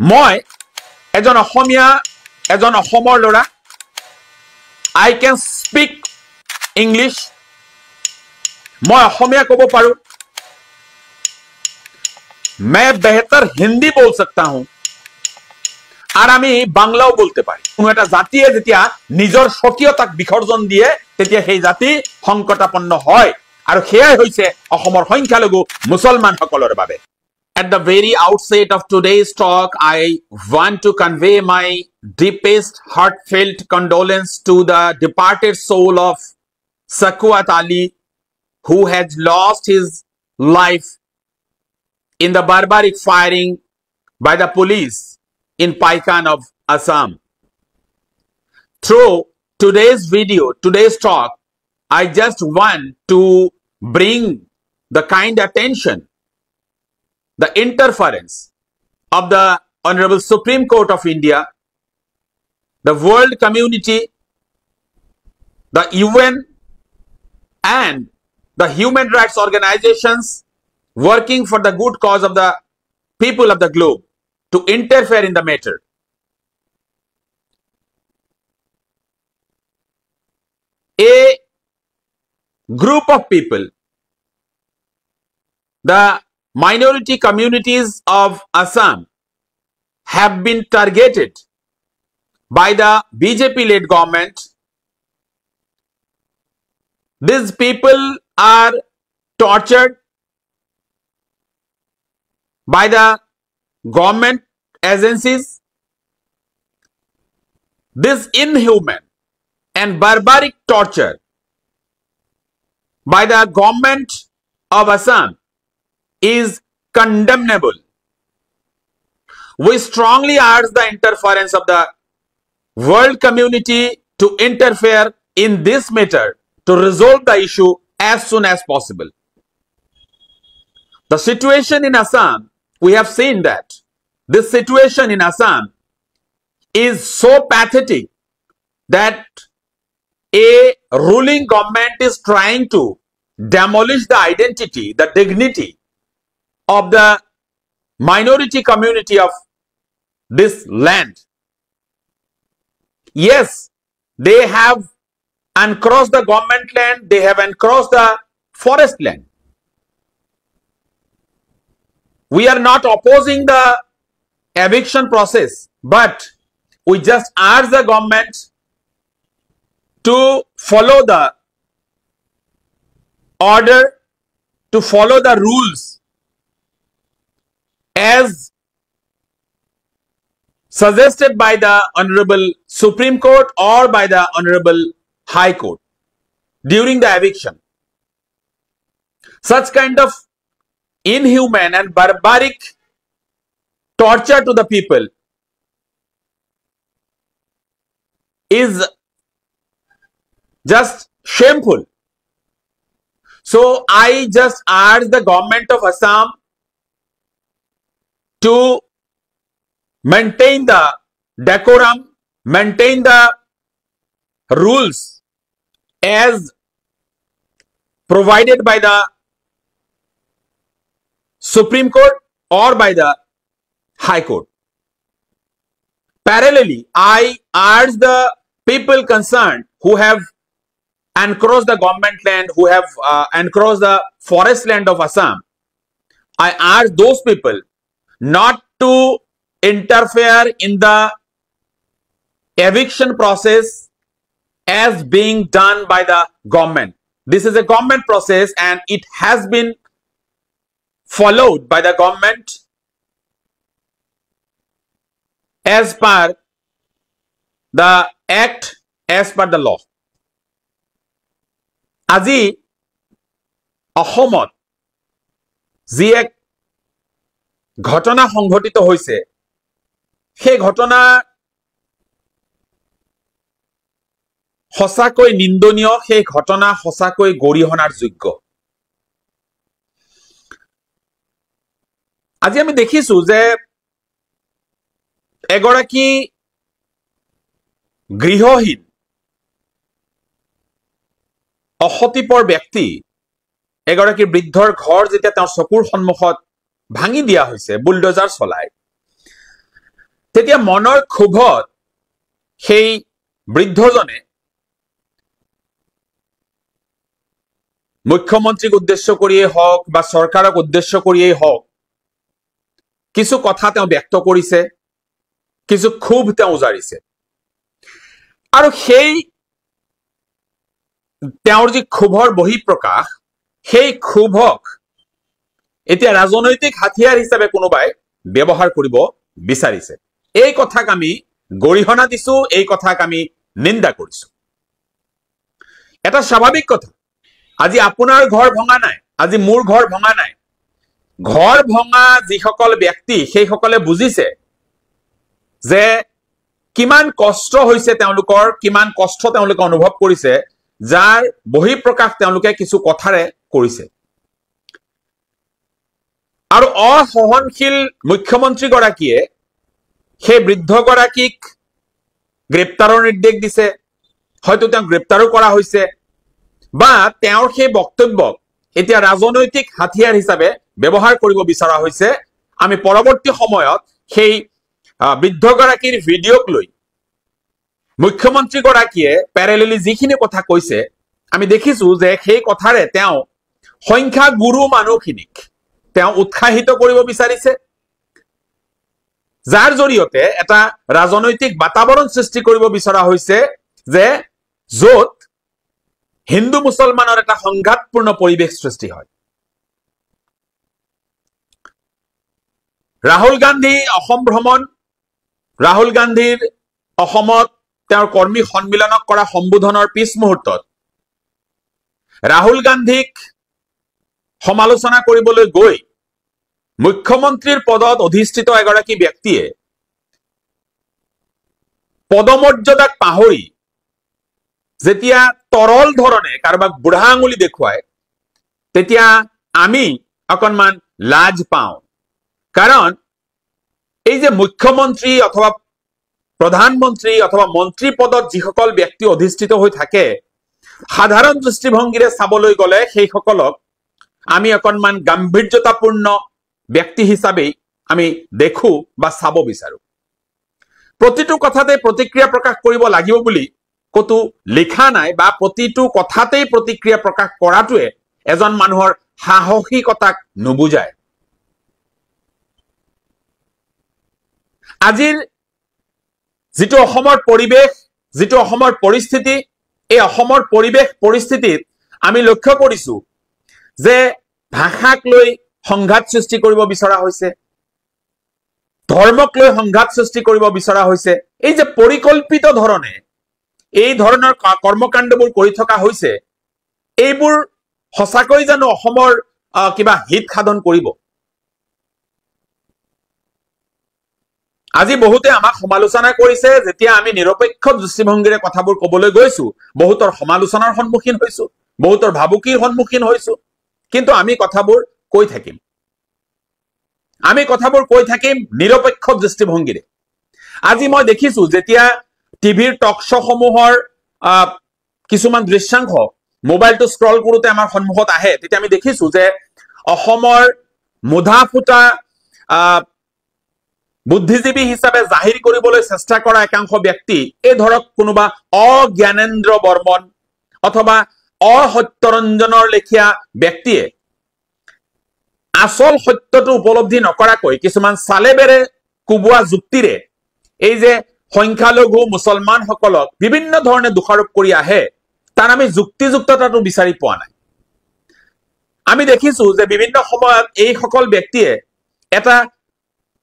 মই এজন অসমীয়া এজন অসমৰ লৰা I can speak English मैं অসমীয়া কব পাৰো मैं बेहतर हिंदी बोल सकता हूं আৰ আমি বাংলাও বলতে পাৰি কোন একটা জাতিয়ে যেতিয়া নিজৰ স্বকীয়তাক বিসৰ্জন দিয়ে তেতিয়া সেই জাতি সংকটাপন্ন হয় আৰু হেয়াই হৈছে অসমৰ সংখ্যালঘু মুছলমান সকলৰ বাবে At the very outset of today's talk, I want to convey my deepest heartfelt condolence to the departed soul of Sakwat Ali, who has lost his life in the barbaric firing by the police in Paikan of Assam. Through today's video, today's talk, I just want to bring the kind attention the interference of the Honorable Supreme Court of India, the world community, the UN, and the human rights organizations working for the good cause of the people of the globe to interfere in the matter. A group of people, the minority communities of Assam, have been targeted by the BJP-led government. These people are tortured by the government agencies. This inhuman and barbaric torture by the government of Assam is condemnable. We strongly urge the interference of the world community to interfere in this matter to resolve the issue as soon as possible. The situation in Assam, we have seen that this situation in Assam is so pathetic that a ruling government is trying to demolish the identity, the dignity of the minority community of this land. Yes, they have uncrossed the government land, they have uncrossed the forest land. We are not opposing the eviction process, but we just urge the government to follow the order, to follow the rules as suggested by the Honorable Supreme Court or by the Honorable High Court during the eviction. Such kind of inhuman and barbaric torture to the people is just shameful. So I just urge the government of Assam to maintain the decorum, maintain the rules as provided by the Supreme Court or by the High Court. Parallelly, I urge the people concerned who have uncrossed the government land, who have uncrossed the forest land of Assam, I urge those people not to interfere in the eviction process as being done by the government. This is a government process and it has been followed by the government as per the act, as per the law. আজি অসমত যি এক ঘটনা সংঘটিত হৈছে সেই ঘটনা সঁচাকৈ নিন্দনীয়, সেই ঘটনা সঁচাকৈ গৰিহণাৰ যোগ্য। আজি আমি দেখিছো যে এগৰাকী গৃহহীন অসতিপৰ ব্যক্তি এগৰাকী বৃদ্ধৰ ঘৰ যেতিয়া তেওঁৰ চকুৰ সন্মুখত ভাঙি দিয়া হৈছে বুলডোজাৰ চলাই, তেতিয়া মনৰ ক্ষোভত সেই বৃদ্ধজনে মুখ্যমন্ত্ৰীক উদ্দেশ্য কৰিয়ে হওক বা চৰকাৰক উদ্দেশ্য কৰিয়ে হওক কিছু কথা তেওঁ ব্যক্ত কৰিছে, কিছু ক্ষোভ তেওঁ উজাৰিছে। আৰু সেই তেওঁৰ যি ক্ষোভৰ বহিঃপ্ৰকাশ, সেই ক্ষোভক এতিয়া ৰাজনৈতিক হাতিয়াৰ হিচাপে কোনোবাই ব্যৱহাৰ কৰিব বিচাৰিছে। এই কথাক আমি গৰিহণা দিছো, এই কথাক আমি নিন্দা কৰিছো। এটা স্বাভাৱিক কথা, আজি আপোনাৰ ঘৰ ভঙা নাই, আজি মোৰ ঘৰ ভঙা নাই। ঘৰ ভঙা যিসকল ব্যক্তি সেইসকলে বুজিছে যে কিমান কষ্ট হৈছে তেওঁলোকৰ, কিমান কষ্ট তেওঁলোকে অনুভৱ কৰিছে, যাৰ বহিঃপ্ৰকাশ তেওঁলোকে কিছু কথাৰে কৰিছে। আৰু অসহনশীল মুখ্যমন্ত্ৰীগৰাকীয়ে সেই বৃদ্ধগৰাকীক গ্ৰেপ্তাৰৰ নিৰ্দেশ দিছে, হয়তো তেওঁক গ্ৰেপ্তাৰো কৰা হৈছে, বা তেওঁৰ সেই বক্তব্যক এতিয়া ৰাজনৈতিক হাতিয়াৰ হিচাপে ব্যৱহাৰ কৰিব বিচৰা হৈছে। আমি পৰৱৰ্তী সময়ত সেই বৃদ্ধগৰাকীৰ ভিডিঅ'ক লৈ মুখ্যমন্ত্ৰীগৰাকীয়ে পেৰেলেলি যিখিনি কথা কৈছে, আমি দেখিছো যে সেই কথাৰে তেওঁ সংখ্যাগুৰু মানুহখিনিক তেওঁ উৎসাহিত কৰিব বিচাৰিছে, যাৰ জৰিয়তে এটা ৰাজনৈতিক বাতাবৰণ সৃষ্টি কৰিব বিচৰা হৈছে যে য'ত হিন্দু মুছলমানৰ এটা সংঘাতপূৰ্ণ পৰিৱেশ সৃষ্টি হয়। ৰাহুল গান্ধী অসম ভ্ৰমণ, ৰাহুল গান্ধীৰ অসমত তেওঁৰ কৰ্মী সন্মিলনক কৰা সম্বোধনৰ পিছ মুহূৰ্তত ৰাহুল গান্ধীক সমালোচনা কৰিবলৈ গৈ মুখ্যমন্ত্ৰীৰ পদত অধিষ্ঠিত এগৰাকী ব্যক্তিয়ে পদমৰ্যাদাক পাহৰি যেতিয়া তৰল ধৰণে কাৰোবাক বুঢ়া আঙুলি দেখুৱায়, তেতিয়া আমি অকণমান লাজ পাওঁ। কাৰণ এই যে মুখ্যমন্ত্ৰী অথবা প্ৰধানমন্ত্ৰী অথবা মন্ত্ৰী পদত যিসকল ব্যক্তি অধিষ্ঠিত হৈ থাকে, সাধাৰণ দৃষ্টিভংগীৰে চাবলৈ গ'লে সেইসকলক আমি অকণমান গাম্ভীৰ্যতাপূৰ্ণ ব্যক্তি হিচাপেই আমি দেখো বা চাব বিচাৰো। প্ৰতিটো কথাতে প্ৰতিক্ৰিয়া প্ৰকাশ কৰিব লাগিব বুলি কতো লিখা নাই, বা প্ৰতিটো কথাতেই প্ৰতিক্ৰিয়া প্ৰকাশ কৰাটোৱে এজন মানুহৰ সাহসিকতাক নুবুজায়। আজিৰ যিটো অসমৰ পৰিৱেশ, যিটো অসমৰ পৰিস্থিতি, এই অসমৰ পৰিৱেশ পৰিস্থিতিত আমি লক্ষ্য কৰিছো যে ভাষাক লৈ সংঘাত সৃষ্টি কৰিব বিচৰা হৈছে, ধৰ্মক লৈ সংঘাত সৃষ্টি কৰিব বিচৰা হৈছে। এই যে পৰিকল্পিত ধৰণে এই ধৰণৰ কৰ্মকাণ্ডবোৰ কৰি থকা হৈছে, এইবোৰ সঁচাকৈ জানো অসমৰ কিবা হিত সাধন কৰিব? আজি বহুতে আমাক সমালোচনা কৰিছে, যেতিয়া আমি নিৰপেক্ষ দৃষ্টিভংগীৰে কথাবোৰ কবলৈ গৈছো, বহুতৰ সমালোচনাৰ সন্মুখীন হৈছো, বহুতৰ ভাবুকিৰ সন্মুখীন হৈছো। কিন্তু আমি কথাবোৰ কৈ থাকিম, আমি কথাবোৰ কৈ থাকিম নিৰপেক্ষ দৃষ্টিভংগীৰে। আজি মই দেখিছো যেতিয়া টিভিৰ টক শ্ব'সমূহৰ কিছুমান দৃশ্যাংশ মোবাইলটো স্ক্ৰল কৰোঁতে আমাৰ সন্মুখত আহে, তেতিয়া আমি দেখিছো যে অসমৰ মুধা ফুটা বুদ্ধিজীৱী হিচাপে জাহিৰ কৰিবলৈ চেষ্টা কৰা একাংশ ব্যক্তি, এই ধৰক কোনোবা অজ্ঞানেন্দ্ৰ বৰ্মন অথবা অসত্যৰঞ্জনৰ লেখীয়া ব্যক্তিয়ে আচল সত্যটো উপলব্ধি নকৰাকৈ কিছুমান চালেবেৰে কোবোৱা যুক্তিৰে এই যে সংখ্যালঘু মুছলমানসকলক বিভিন্ন ধৰণে দোষাৰোপ কৰি আহে, তাৰ আমি যুক্তিযুক্ততাটো বিচাৰি পোৱা নাই। আমি দেখিছো যে বিভিন্ন সময়ত এইসকল ব্যক্তিয়ে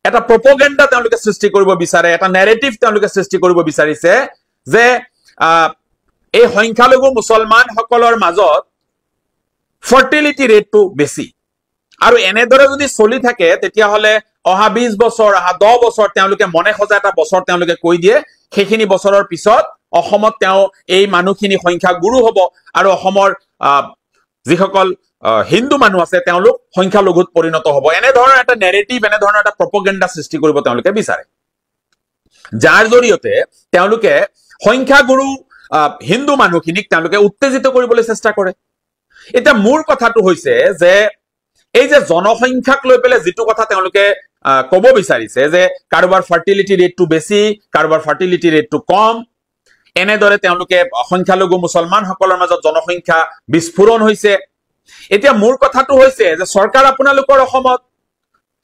এটা প্ৰপগেণ্ডা তেওঁলোকে সৃষ্টি কৰিব বিচাৰে, এটা নেৰেটিভ তেওঁলোকে সৃষ্টি কৰিব বিচাৰিছে যে এই সংখ্যালঘু মুছলমানসকলৰ মাজত ফাৰ্টিলিটি ৰেটটো বেছি। আৰু এনেদৰে যদি চলি থাকে তেতিয়াহ'লে অহা 20 বছৰ, অহা 10 বছৰ তেওঁলোকে মনে সজা এটা বছৰ তেওঁলোকে কৈ দিয়ে, সেইখিনি বছৰৰ পিছত অসমত তেওঁ এই মানুহখিনি সংখ্যাগুৰু হ'ব আৰু অসমৰ যিসকল হিন্দু মানুহ আছে তেওঁলোক সংখ্যালঘুত পৰিণত হ'ব। এনেধৰণৰ এটা নেৰেটিভ, এনেধৰণৰ এটা প্ৰপগেণ্ডা সৃষ্টি কৰিব তেওঁলোকে বিচাৰে, যাৰ জৰিয়তে তেওঁলোকে সংখ্যাগুৰু হিন্দু মানুহখিনিক তেওঁলোকে উত্তেজিত কৰিবলৈ চেষ্টা কৰে। এতিয়া মূল কথাটো হৈছে যে এই যে জনসংখ্যাক লৈ পেলাই যিটো কথা তেওঁলোকে কব বিচাৰিছে যে কাৰোবাৰ ফাৰ্টিলিটি ৰেটটো বেছি, কাৰোবাৰ ফাৰ্টিলিটি ৰেটটো কম। এনেদৰে তেওঁলোকে সংখ্যালঘু মুছলমানসকলৰ মাজত জনসংখ্যা বিস্ফোৰণ হৈছে। এতিয়া মোৰ কথাটো হৈছে যে চৰকাৰ আপোনালোকৰ অসমত,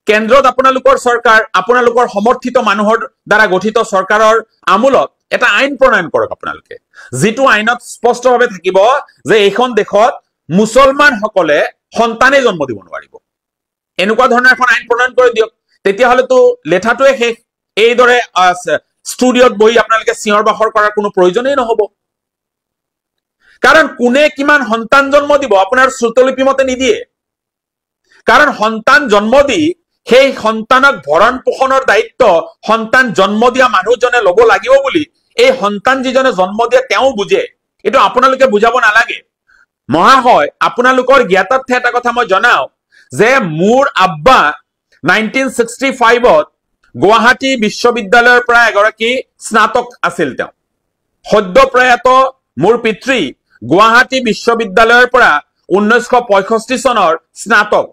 কেন্দ্ৰত আপোনালোকৰ চৰকাৰ, আপোনালোকৰ সমৰ্থিত মানুহৰ দ্বাৰা গঠিত চৰকাৰৰ আমোলত এটা আইন প্ৰণয়ন কৰক আপোনালোকে, যিটো আইনত স্পষ্টভাৱে থাকিব যে এইখন দেশত মুছলমানসকলে সন্তানেই জন্ম দিব নোৱাৰিব। এনেকুৱা ধৰণৰ এখন আইন প্ৰণয়ন কৰি দিয়ক, তেতিয়াহ'লেতো লেঠাটোৱে শেষ। এইদৰে ষ্টুডিঅ'ত বহি আপোনালোকে চিঞৰ বাখৰ কৰাৰ কোনো প্ৰয়োজনেই নহব। কাৰণ কোনে কিমান সন্তান জন্ম দিব আপোনাৰ শ্ৰুতলিপি মতে নিদিয়ে। কাৰণ সন্তান জন্ম দি সেই সন্তানক ভৰণ পোষণৰ দায়িত্ব সন্তান জন্ম দিয়া মানুহজনে ল'ব লাগিব বুলি এই সন্তান যিজনে জন্ম দিয়ে তেওঁ বুজে। এইটো আপোনালোকে বুজাব নালাগে। মহাশয়, আপোনালোকৰ জ্ঞাতাৰ্থে এটা কথা মই জনাও যে মোৰ আব্বা 1965ত গুৱাহাটী বিশ্ববিদ্যালয়ৰ পৰা এগৰাকী স্নাতক আছিল। তেওঁ সদ্য প্ৰয়াত মোৰ পিতৃ গুৱাহাটী বিশ্ববিদ্যালয়ৰ পৰা 1965 চনৰ স্নাতক,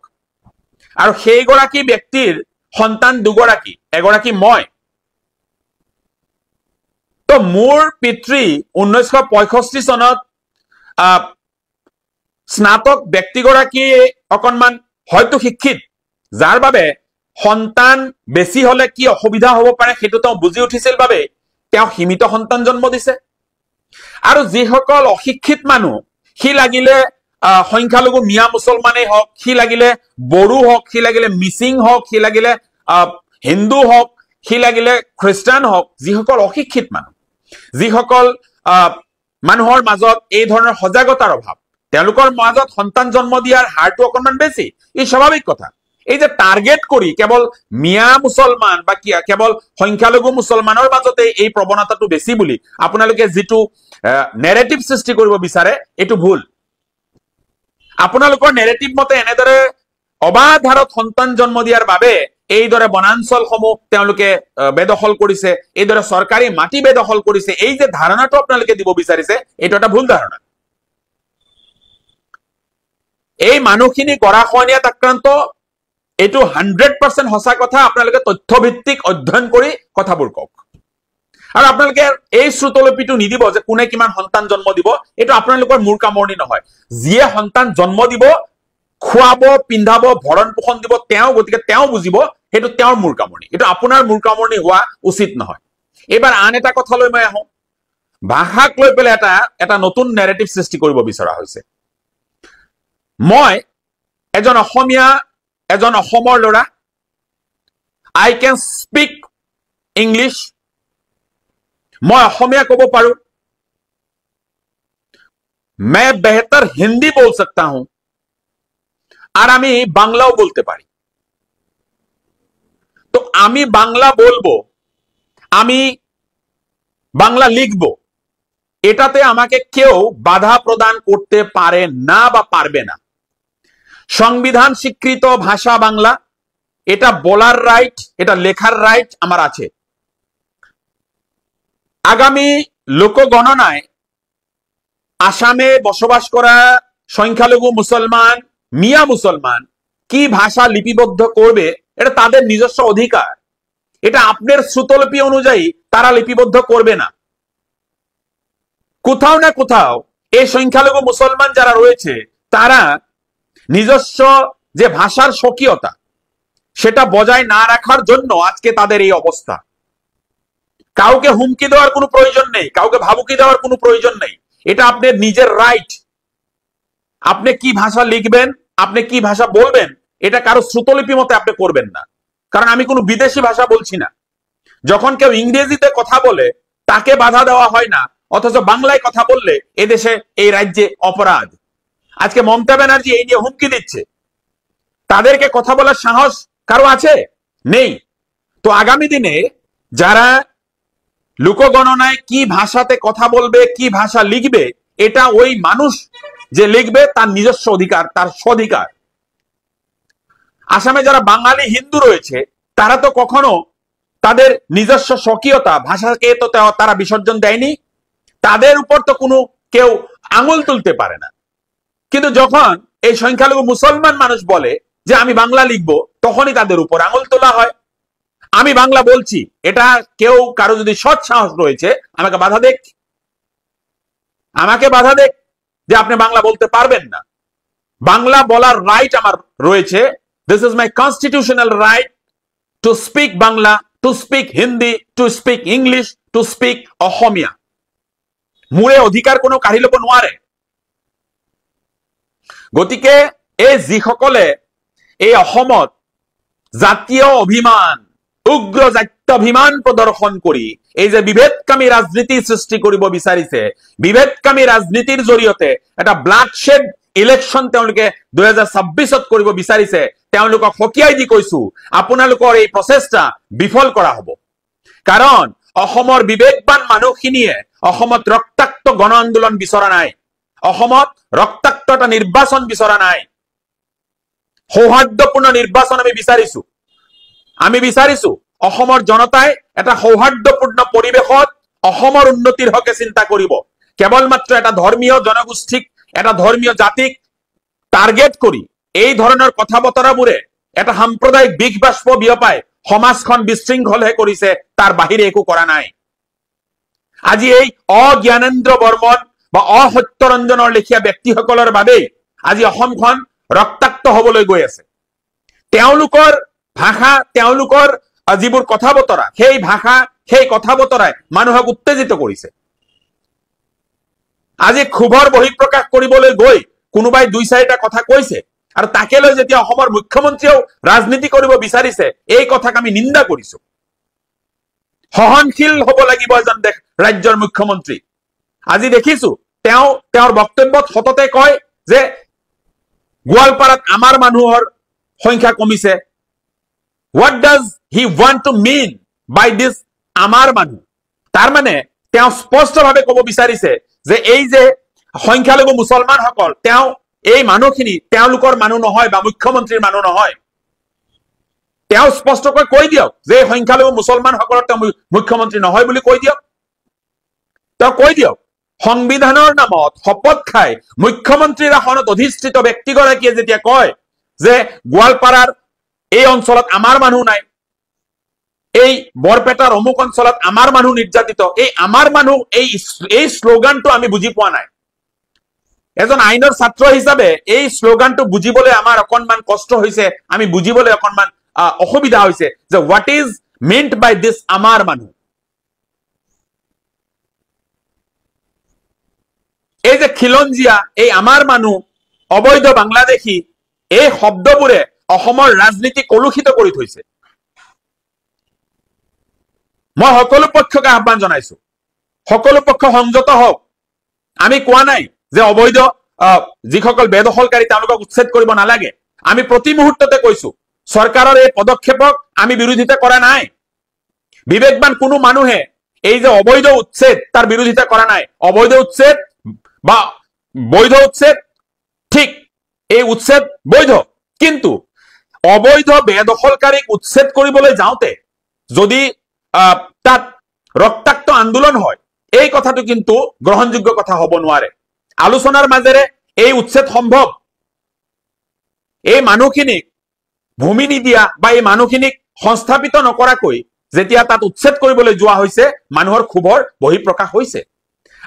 আৰু সেইগৰাকী ব্যক্তিৰ সন্তান দুগৰাকী, এগৰাকী মই। তো মোৰ পিতৃ 1965 চনত স্নাতক ব্যক্তিগৰাকী অকণমান হয়তো শিক্ষিত, যাৰ বাবে সন্তান বেছি হলে কি অসুবিধা হ'ব পাৰে সেইটো তেওঁ বুজি উঠিছিল বাবে তেওঁ সীমিত সন্তান জন্ম দিছে। আৰু যিসকল অশিক্ষিত মানুহ, সি লাগিলে সংখ্যালঘু মিয়া মুছলমানেই হওক, সি লাগিলে বড়ো হওক, সি লাগিলে মিচিং হওক, সি লাগিলে হিন্দু হওক, সি লাগিলে খ্ৰীষ্টান হওক, যিসকল অশিক্ষিত মানুহ, যিসকল মানুহৰ মাজত এই ধৰণৰ সজাগতাৰ অভাৱ, তেওঁলোকৰ মাজত সন্তান জন্ম দিয়াৰ হাৰটো অকণমান বেছি। এই স্বাভাৱিক কথা। এই যে টাৰ্গেট কৰি কেৱল মিয়া মুছলমান বা কেৱল সংখ্যালঘু মুছলমানৰ মাজতে এই প্ৰৱণতাটো বেছি বুলি আপোনালোকে যিটো নেৰেটিভ সৃষ্টি কৰিব বিচাৰে, এইটো ভুল। আপোনালোকৰ নেৰেটিভ মতে এনেদৰে অবাধ হাৰত সন্তান জন্ম দিয়াৰ বাবে এইদৰে বনাঞ্চলসমূহ তেওঁলোকে বেদখল কৰিছে, এইদৰে চৰকাৰী মাটি বেদখল কৰিছে, এই যে ধাৰণাটো আপোনালোকে দিব বিচাৰিছে, এইটো এটা ভুল ধাৰণা। এই মানুহখিনি গৰাখহনীয়াত আক্ৰান্ত, এইটো 100% সঁচা কথা। আপোনালোকে তথ্যভিত্তিক অধ্যয়ন কৰি কথাবোৰ কওক। আৰু আপোনালোকে এই শ্ৰুতলিপিটো নিদিব যে কোনে কিমান সন্তান জন্ম দিব, এইটো আপোনালোকৰ মূৰ কামৰণি নহয়। যিয়ে সন্তান জন্ম দিব, খুৱাব, পিন্ধাব, ভৰণ পোষণ দিব তেওঁ, গতিকে তেওঁ বুজিব, সেইটো তেওঁৰ মূৰ কামৰণি। এইটো আপোনাৰ মূৰ কামৰণি হোৱা উচিত নহয়। এইবাৰ আন এটা কথালৈ মই আহোঁ। ভাষাক লৈ পেলাই এটা নতুন নেৰেটিভ সৃষ্টি কৰিব বিচৰা হৈছে। মই এজন অসমীয়া, এজন অসমৰ ল'ৰা। আই কেন স্পিক ইংলিছ, मैं অসমীয়া কব পাৰো। मैं बेहतर हिंदी बोल सकता हूं और আমি বাংলাও বলতে পারি। তো আমি বাংলা বলবো, আমি বাংলা লিখবো, এটাতে আমাকে কেউ বাধা প্রদান করতে পারে না বা পারবে না। সংবিধান স্বীকৃত ভাষা বাংলা, এটা বলার রাইট, এটা লেখার রাইট আমার আছে। আগামী লোকগণনায় আসামে বসবাস করা সংখ্যালঘু মুসলমান, মিয়া মুসলমান কি ভাষা লিপিবদ্ধ করবে এটা তাদের নিজস্ব অধিকার। এটা আপনার শ্রুতলিপি অনুযায়ী তারা লিপিবদ্ধ করবে না। কোথাও না কোথাও এই সংখ্যালঘু মুসলমান যারা রয়েছে তারা নিজস্ব যে ভাষার স্বকীয়তা সেটা বজায় না রাখার জন্য আজকে তাদের এই অবস্থা। কাউকে হুমকি দেওয়ার কোনো প্রয়োজন নেই, কাউকে ভাবুকি দেওয়ার কোনো প্রয়োজন নেই। এটা আপনার নিজের রাইট। আপনি কি ভাষা লিখবেন, আপনি কি ভাষা বলবেন, এটা কারো শ্রুতলিপি মতে আপনি করবেন না। কারণ আমি কোনো বিদেশি ভাষা বলছি না। যখন কেউ ইংরেজিতে কথা বলে তাকে বাধা দেওয়া হয় না, অথচ বাংলায় কথা বললে এদেশে এই রাজ্যে অপরাধ। আজকে মমতা ব্যানার্জি এই নিয়ে হুমকি দিচ্ছে। তাদেরকে কথা বলার সাহস কারো আছে? নেই। তো আগামী দিনে যারা লোকগণনায় কি ভাষাতে কথা বলবে, কি ভাষা লিখবে, এটা ওই মানুষ যে লিখবে তার নিজস্ব অধিকার, তার স্বাধিকার। আসামে যারা বাঙালি হিন্দু রয়েছে তারা তো কখনো তাদের নিজস্ব স্বকীয়তা ভাষাকে তো তারা বিসর্জন দেয়নি। তাদের উপর তো কোনো কেউ আঙুল তুলতে পারে না। কিন্তু যখন এই সংখ্যালঘু মুসলমান মানুষ বলে যে আমি বাংলা লিখবো, তখনই তাদের উপর আঙুল তোলা হয়। আমি বাংলা বলছি, এটা কেউ কারো যদি সৎ সাহস রয়েছে আমাকে বাধা দেখ, যে আপনি বাংলা বলতে পারবেন না। বাংলা বলার রাইট আমার রয়েছে। This is my constitutional right to speak Bangla, to speak Hindi, to speak English, to speak Asomiya. মোৰে অধিকাৰ কোনো কাঢ়ি ল'ব নোৱাৰে। গতিকে এই যিসকলে এই অসমত জাতীয় অভিমান, উগ্ৰ জাত্যাভিমান প্ৰদৰ্শন কৰি এই যে বিভেদকামী ৰাজনীতি সৃষ্টি কৰিব বিচাৰিছে, বিভেদকামী ৰাজনীতিৰ জৰিয়তে এটা ব্লাডশেড ইলেকশ্যন তেওঁলোকে 2026ত কৰিব বিচাৰিছে, তেওঁলোকক সকীয়াই দি কৈছো আপোনালোকৰ এই প্ৰচেষ্টা বিফল কৰা হ'ব। কাৰণ অসমৰ বিবেকবান মানুহখিনিয়ে অসমত ৰক্তাক্ত গণ আন্দোলন বিচৰা নাই, অসমত ৰক্তাক্ত এটা নিৰ্বাচন বিচৰা নাই। সৌহাৰ্দ্যপূৰ্ণ নিৰ্বাচন আমি বিচাৰিছো অসমৰ জনতাই এটা সৌহাৰ্দ্যপূৰ্ণ পৰিৱেশত অসমৰ উন্নতিৰ হকে চিন্তা কৰিব। কেৱল মাত্ৰ এটা ধৰ্মীয় জনগোষ্ঠীক, এটা ধৰ্মীয় জাতিক টাৰ্গেট কৰি এই ধৰণৰ কথা বতৰাবোৰে এটা সাম্প্ৰদায়িক বিষ বাষ্প বিয়পাই সমাজখন বিশৃংখলহে কৰিছে, তাৰ বাহিৰে একো কৰা নাই। আজি এই অজ্ঞানেন্দ্ৰ বৰ্মন বা অসত্যৰঞ্জনৰ লেখীয়া ব্যক্তিসকলৰ বাবেই আজি অসমখন ৰক্তাক্ত হবলৈ গৈ আছে। তেওঁলোকৰ ভাষা, তেওঁলোকৰ যিবোৰ কথা বতৰা, সেই ভাষা, সেই কথা বতৰাই মানুহক উত্তেজিত কৰিছে। আজি ক্ষোভৰ বহিঃপ্ৰকাশ কৰিবলৈ গৈ কোনোবাই 2-4টা কথা কৈছে, আৰু তাকে লৈ যেতিয়া অসমৰ মুখ্যমন্ত্ৰীয়েও ৰাজনীতি কৰিব বিচাৰিছে, এই কথাক আমি নিন্দা কৰিছো। সহনশীল হ'ব লাগিব এজন ৰাজ্যৰ মুখ্যমন্ত্ৰী। আজি দেখিছো তেওঁৰ বক্তব্যত সততে কয় যে গোৱালপাৰাত আমাৰ মানুহৰ সংখ্যা কমিছে। What does he want to mean by this আমাৰ মানুহ? তাৰ মানে তেওঁ স্পষ্টভাৱে ক'ব বিচাৰিছে যে এই যে সংখ্যালঘু মুছলমানসকল, এই মানুহখিনি তেওঁলোকৰ মানুহ নহয় বা মুখ্যমন্ত্ৰীৰ মানুহ নহয়। তেওঁ স্পষ্টকৈ কৈ দিয়ক যে সংখ্যালঘু মুছলমানসকলৰ তেওঁ মুখ্যমন্ত্ৰী নহয় বুলি কৈ দিয়ক। তেওঁ কৈ দিয়ক সংবিধানৰ নামত শপত খাই মুখ্যমন্ত্ৰীৰ আসনত অধিষ্ঠিত ব্যক্তিগৰাকীয়ে যেতিয়া কয় যে গোৱালপাৰাৰ এই অঞ্চলত আমাৰ মানুহ নাই, এই বৰপেটাৰ অমুক অঞ্চলত আমাৰ মানুহ নিৰ্যাতিত, এই আমাৰ মানুহ, এই শ্লোগানটো আমি বুজি পোৱা নাই। এজন আইনৰ ছাত্ৰ হিচাপে এই শ্লোগানটো বুজিবলৈ আমাৰ অকণমান কষ্ট হৈছে, আমি বুজিবলৈ অকণমান অসুবিধা হৈছে যে what is meant by this আমাৰ মানুহ। এই যে খিলঞ্জীয়া, এই আমাৰ মানুহ, অবৈধ বাংলাদেশী, এই শব্দবোৰে অসমৰ ৰাজনীতি কলুষিত কৰি থৈছে। মই সকলো পক্ষকে আহ্বান জনাইছো, সকলো পক্ষ সংযত হওক। আমি কোৱা নাই যে অবৈধ যিসকল বেদখলকাৰী তেওঁলোকক উচ্ছেদ কৰিব নালাগে। আমি প্ৰতি মুহূৰ্ততে কৈছো চৰকাৰৰ এই পদক্ষেপক আমি বিৰোধিতা কৰা নাই। বিবেকবান কোনো মানুহে এই যে অবৈধ উচ্ছেদ তাৰ বিৰোধিতা কৰা নাই। অবৈধ উচ্ছেদ বা বৈধ উচ্ছেদ ঠিক, এই উচ্ছেদ বৈধ, কিন্তু অবৈধ বেদখলকাৰীক উচ্ছেদ কৰিবলৈ যাওঁতে যদি তাত ৰক্তাক্ত আন্দোলন হয়, এই কথাটো কিন্তু গ্ৰহণযোগ্য কথা হ'ব নোৱাৰে। আলোচনাৰ মাজেৰে এই উচ্ছেদ সম্ভৱ। এই মানুহখিনিক ভূমি নিদিয়া বা এই মানুহখিনিক সংস্থাপিত নকৰাকৈ যেতিয়া তাত উচ্ছেদ কৰিবলৈ যোৱা হৈছে, মানুহৰ ক্ষোভৰ বহিঃপ্ৰকাশ হৈছে।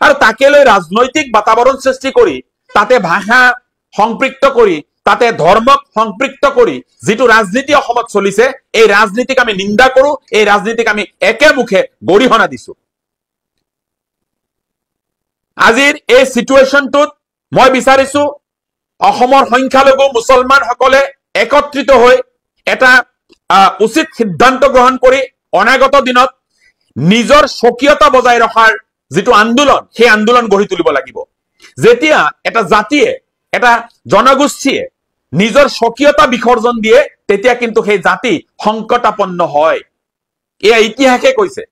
আৰু তাকে লৈ ৰাজনৈতিক বাতাবৰণ সৃষ্টি কৰি, তাতে ভাষা সম্পৃক্ত কৰি, তাতে ধৰ্মক সম্পৃক্ত কৰি যিটো ৰাজনীতি অসমত চলিছে, এই ৰাজনীতিক আমি নিন্দা কৰো, এই ৰাজনীতিক আমি একেমুখে গৰিহণা দিছো। আজিৰ এই সিচুৱেশ্যনটোত মই বিচাৰিছো অসমৰ সংখ্যালঘু মুছলমানসকলে একত্ৰিত হৈ এটা উচিত সিদ্ধান্ত গ্ৰহণ কৰি অনাগত দিনত নিজৰ স্বকীয়তা বজাই ৰখাৰ যিটো আন্দোলন, সেই আন্দোলন গঢ়ি তুলিব লাগিব। যেতিয়া এটা জাতিয়ে, এটা জনগোষ্ঠীয়ে নিজৰ স্বকীয়তা বিসৰ্জন দিয়ে, তেতিয়া কিন্তু সেই জাতি সংকটাপন্ন হয়। এয়া ইতিহাসে কৈছে।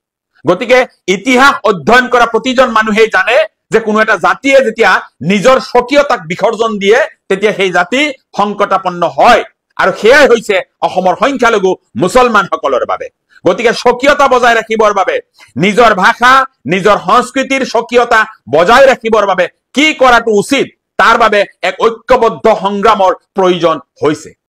গতিকে ইতিহাস অধ্যয়ন কৰা প্ৰতিজন মানুহেই জানে যে কোনো এটা জাতিয়ে যেতিয়া নিজৰ স্বকীয়তাক বিসৰ্জন দিয়ে, তেতিয়া সেই জাতি সংকটাপন্ন হয়। আৰু সেয়াই হৈছে অসমৰ সংখ্যালঘু মুছলমানসকলৰ বাবে। গতিকে স্বকীয়তা বজাই ৰাখিবৰ বাবে, নিজৰ ভাষা, নিজৰ সংস্কৃতিৰ স্বকীয়তা বজাই ৰাখিবৰ বাবে কি কৰাটো উচিত, তাৰ বাবে এক ঐক্যবদ্ধ সংগ্ৰামৰ প্ৰয়োজন হৈছে।